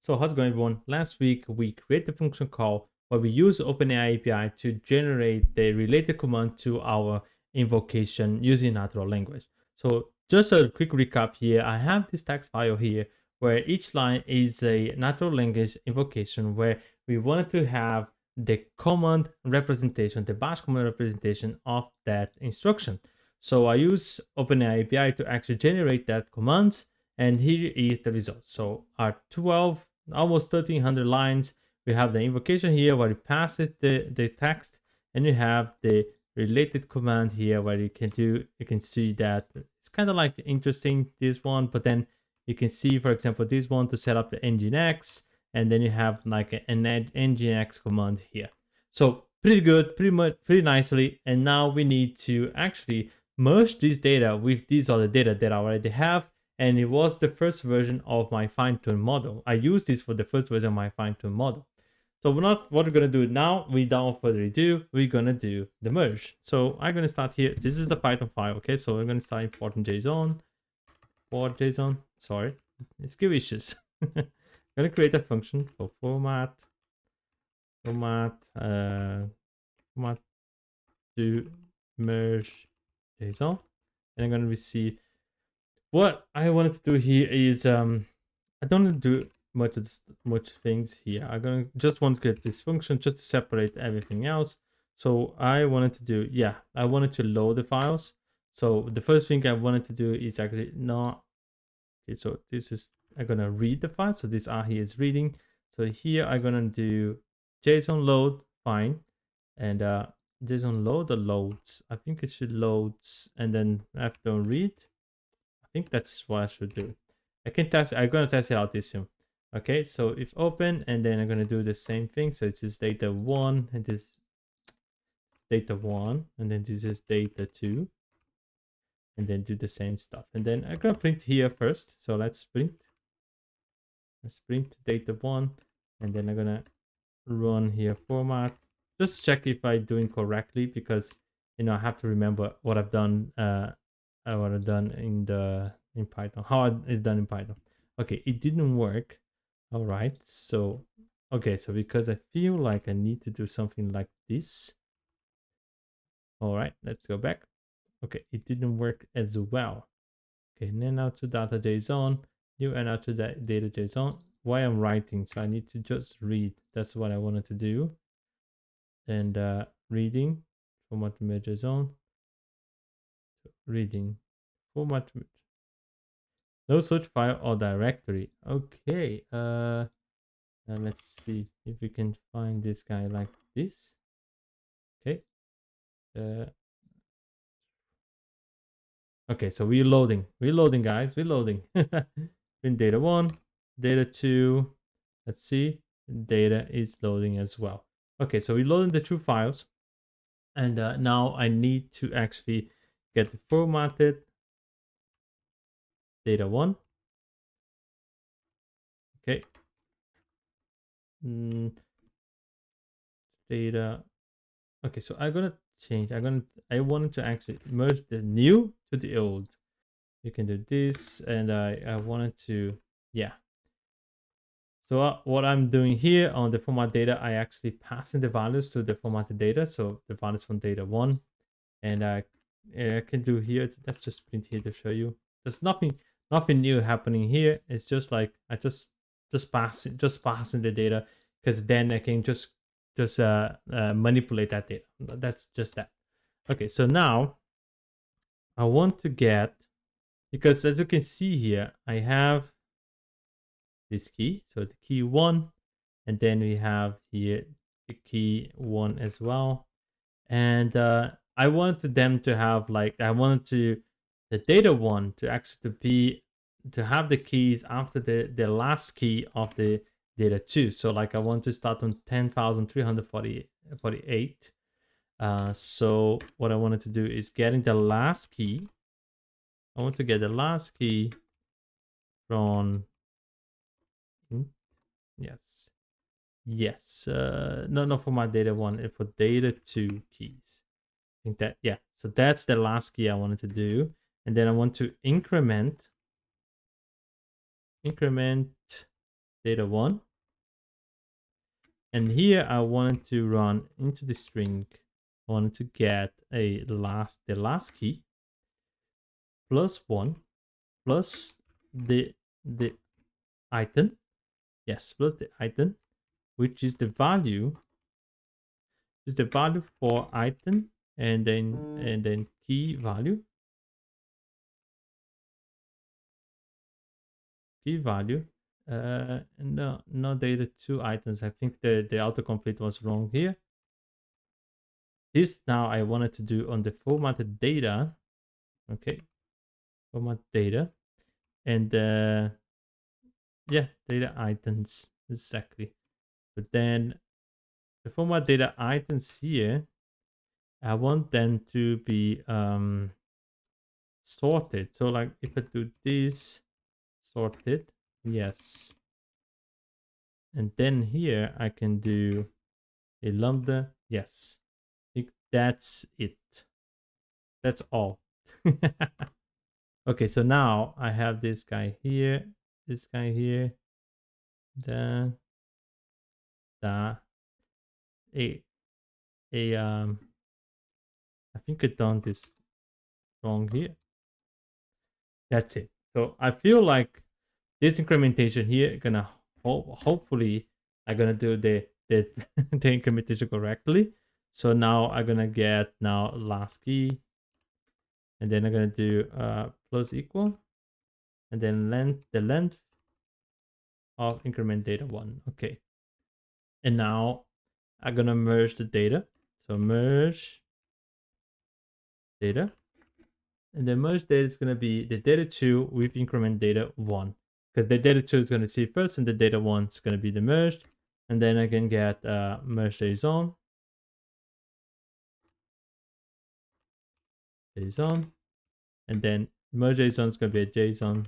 So how's it going, everyone? Last week, we created a function call where we use OpenAI API to generate the related command to our invocation using natural language. So just a quick recap here. I have this text file here where each line is a natural language invocation where we wanted to have the command representation, the bash command representation of that instruction. So I use OpenAI API to actually generate that command, and here is the result. So our 12 almost 1300 lines. We have the invocation here where it passes the text, and you have the related command here where you can see that it's kind of like interesting, this one, but then you can see, for example, this one to set up the nginx, and then you have like an nginx command here. So pretty good, pretty nicely. And now we need to actually merge this data with these other data that I already have, and it was the first version of my fine-tuned model. I used this for the first version of my fine-tuned model. So what we're gonna do now, without further ado, we're gonna do the merge. So I'm gonna start here. This is the Python file, okay? So we're gonna start importing JSON, sorry, it's give issues. I'm gonna create a function for format to merge JSON, and I'm gonna receive. What I wanted to do here is I don't want to do much things here. I'm gonna just want to get this function just to separate everything else. So I wanted to do, I wanted to load the files. So the first thing I wanted to do is actually not, okay, so this is, I'm gonna read the file. So this R here is reading. So here I'm gonna do JSON load, fine. And JSON load or loads. I think it should loads and then after read. I think that's what I should do. I can test, I'm gonna test it out this soon. Okay, so if open, and then I'm gonna do the same thing. So it's just data 1, and this data 1, and then this is data 2, and then do the same stuff. And then I'm gonna print here first. So let's print data 1, and then I'm gonna run here format. Just check if I'm doing correctly, because I have to remember what I've done in Python, how it's done in Python. Okay, it didn't work. All right, so okay, so because I feel like I need to do something like this. All right, let's go back. Okay, it didn't work as well. Okay, and then now to data.json, new and out to that data.json. Why I'm writing, so I need to just read. That's what I wanted to do. And reading format to merge JSON, reading format to merge. No such file or directory. Okay, let's see if we can find this guy like this. Okay. Okay, so we're loading, guys, we're loading. In data 1, data 2, let's see, data is loading as well. Okay, so we're loading the two files, and now I need to actually get the formatted data 1. Okay. Data. Okay, so I'm gonna change. I wanted to actually merge the new to the old. You can do this, and I wanted to, yeah. So what I'm doing here on the format data, I actually passing the values to the formatted data. So the values from data 1, and I can do here. Let's just print here to show you. There's nothing new happening here. It's just like I just passing the data, because then I can just manipulate that data. That's just that. Okay, so now I want to get, because as you can see here, I have this key. So the key 1, and then we have here the key 1 as well. And I wanted them to have, like, I wanted the data 1 to actually to have the keys after the last key of the data 2. So like I want to start on 10,348. So what I wanted to do is getting the last key. I want to get the last key from, yes, no, not for my data 1, for data 2 keys. I think that, yeah, so that's the last key I wanted to do. And then I want to increment data1. And here I wanted to run into the string. I wanted to get the last key plus 1 plus the item. Yes, plus the item, which is the value for item, and then key value. No, not data 2 items. I think the autocomplete was wrong here. This now I wanted to do on the formatted data. Okay, format data, and yeah, data items exactly. But then the format data items here, I want them to be sorted. So like if I do this, sorted, yes, and then here I can do a lambda, yes. That's it. That's all. Okay, so now I have this guy here, then I think I done this wrong here. That's it. So I feel like this incrementation here gonna hopefully I'm gonna do the the incrementation correctly. So now I'm gonna get now last key, and then I'm gonna do plus equal, and then the length of increment data 1. Okay, and now I'm gonna merge the data. So merge data, and the merge data is gonna be the data 2 with increment data 1, because the data 2 is gonna see first, and the data 1 is gonna be the merged, and then I can get merge JSON, and then merge JSON is gonna be a JSON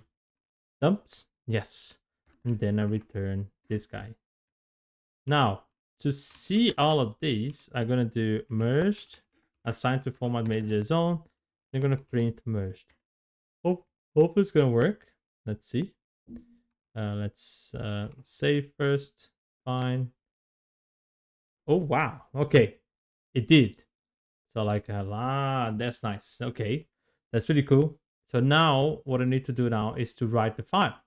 dumps, yes, and then I return this guy. Now to see all of these, I'm gonna do merged, assigned to format made JSON. I'm gonna print merged. Hope it's gonna work. Let's see. Let's save first. Fine. Oh wow. Okay, it did. So like that's nice. Okay, that's pretty cool. So now what I need to do now is to write the file.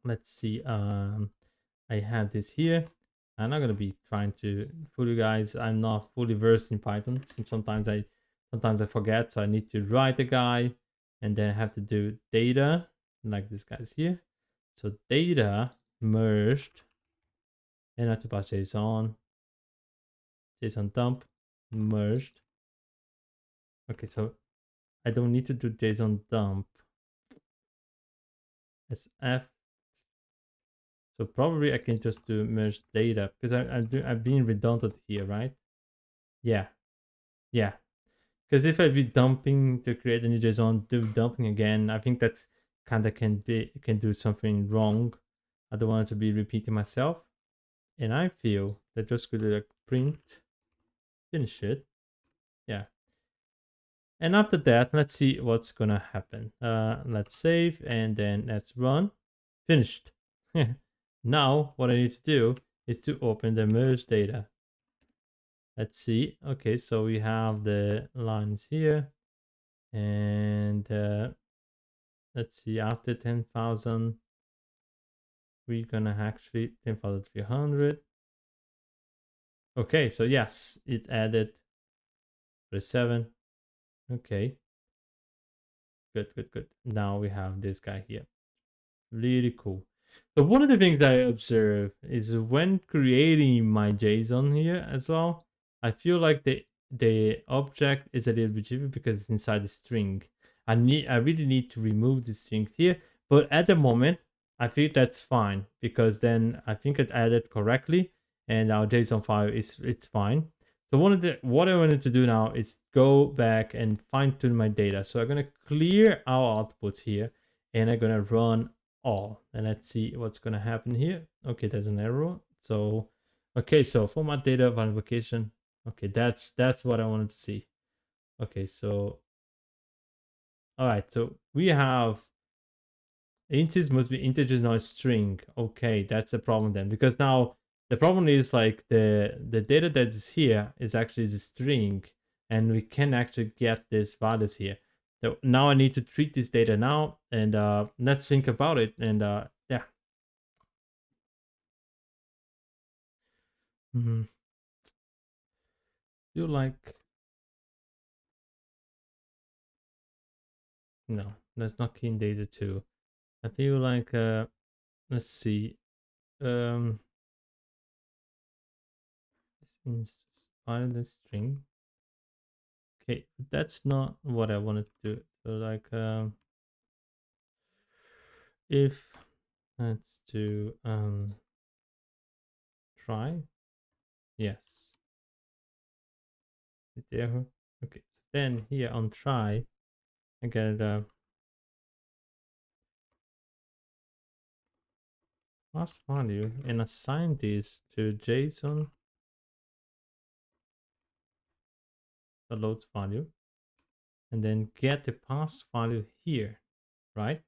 Let's see. I have this here. I'm not gonna be trying to fool you guys. I'm not fully versed in Python. Sometimes I forget, so I need to write the guy, and then I have to do data, like this guy's here. So data merged, and I have to pass JSON dump merged. Okay, so I don't need to do JSON dump SF. So probably I can just do merge data, because I'm being redundant here, right? Yeah, because if I be dumping to create a new JSON, do dumping again, I think that's kind of can do something wrong. I don't want it to be repeating myself, and I feel that just could like print, finish it, yeah. And after that, let's see what's gonna happen. Let's save, and then let's run. Finished. Now what I need to do is to open the merge data. Let's see. Okay, so we have the lines here, and let's see, after 10,000 we're gonna actually 10,300. Okay, so yes, it added 7. Okay, good. Now we have this guy here. Really cool. So one of the things I observe is when creating my JSON here as well, I feel like the object is a little bit jiffy because it's inside the string. I really need to remove the string here, but at the moment I think that's fine, because then I think it added correctly and our JSON file it's fine. So what I wanted to do now is go back and fine tune my data. So I'm gonna clear our outputs here, and I'm gonna run all, and let's see what's gonna happen here. Okay, there's an error. So okay, so format data valuation. Okay, that's what I wanted to see. Okay, so all right, so we have ints must be integers, not string. Okay, that's a problem then, because now the problem is like the data that is here is actually a string, and we can actually get these values here. So now I need to treat this data now, and let's think about it. And yeah. Mm-hmm. You like, no, that's not clean data too. I feel like let's see. Um this find the string. Okay, that's not what I wanted to do. So like if let's do try. Yes. There. Okay. So then here on try, I get pass value and assign this to JSON, the load value, and then get the pass value here, right?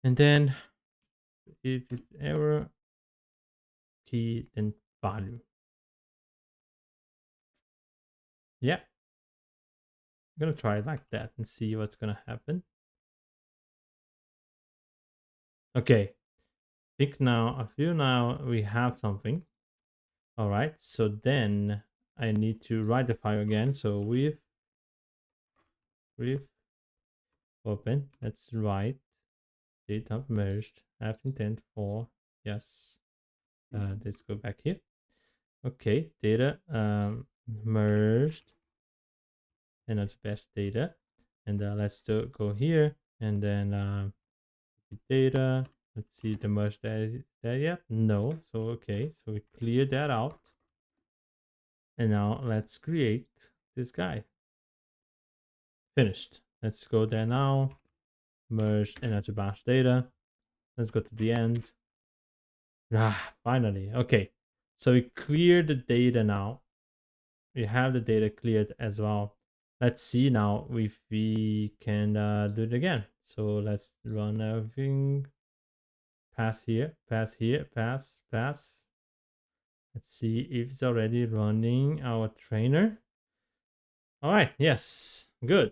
And then if it's error key, then value. Yeah. I'm gonna try it like that and see what's gonna happen. Okay. I feel now we have something. All right. So then I need to write the file again. So with open, let's write data merged have intent for yes. Let's go back here. Okay, data merged and that's best data. And let's go here and then data. Let's see the merge there yet. No. So okay, so we clear that out. And now let's create this guy. Finished. Let's go there now. Merge and to bash data. Let's go to the end. Ah, finally. Okay. So we clear the data now. We have the data cleared as well. Let's see now if we can do it again. So let's run everything. Pass here, pass here, pass. Let's see if it's already running our trainer. All right, yes, good.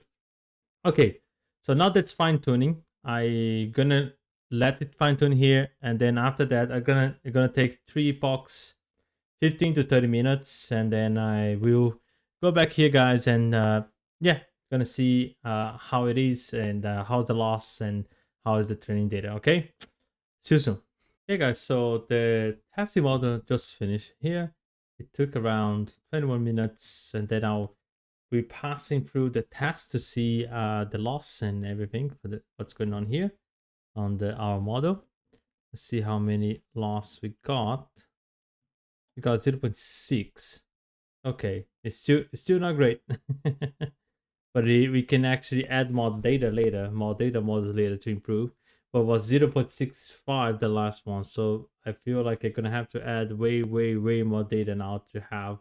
Okay, so now that's fine tuning. I gonna let it fine tune here, and then after that, I'm gonna take 3 epochs, 15 to 30 minutes, and then I will go back here, guys, and yeah, gonna see how it is and how's the loss and how is the training data. Okay, see you soon. Hey guys, so the testing model just finished here. It took around 21 minutes, and then we're passing through the test to see the loss and everything for what's going on here on our model. Let's see how many loss we got. We got 0.6. Okay, it's still not great. But we can actually add more data models later to improve. But was 0.65 the last one, so I feel like I'm gonna have to add way more data now to have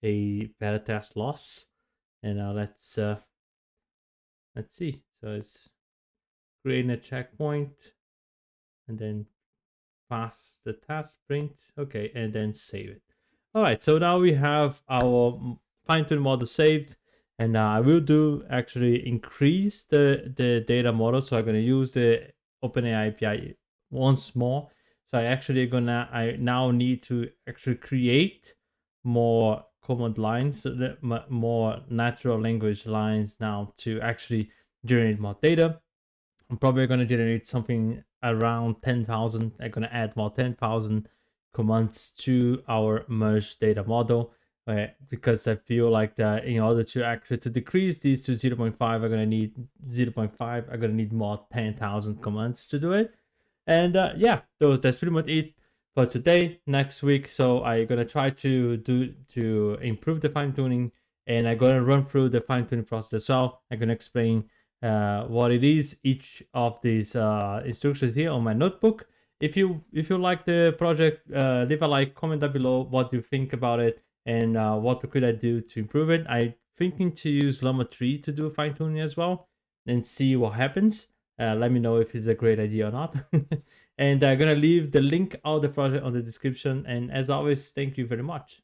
a better test loss. And let's see. So it's creating a checkpoint and then pass the task print. Okay, and then save it. All right, so now we have our fine-tuned model saved, and I will do actually increase the data model. So I'm gonna use the OpenAI API once more. So I now need to actually create more command lines, more natural language lines now to actually generate more data. I'm probably going to generate something around 10,000. I'm going to add more 10,000 commands to our merge data model because I feel like that in order to actually to decrease these to 0.5, I'm going to need 0.5. I'm going to need more 10,000 commands to do it. And yeah, that's pretty much it for today. Next week, so I'm going to try to improve the fine tuning, and I'm going to run through the fine tuning process as well. I'm going to explain what it is, each of these instructions here on my notebook. If you like the project, leave a like, comment down below what you think about it, and what could I do to improve it. I'm thinking to use Llama 3 to do fine tuning as well and see what happens. Let me know if it's a great idea or not. And I'm gonna leave the link of the project on the description. And as always, thank you very much.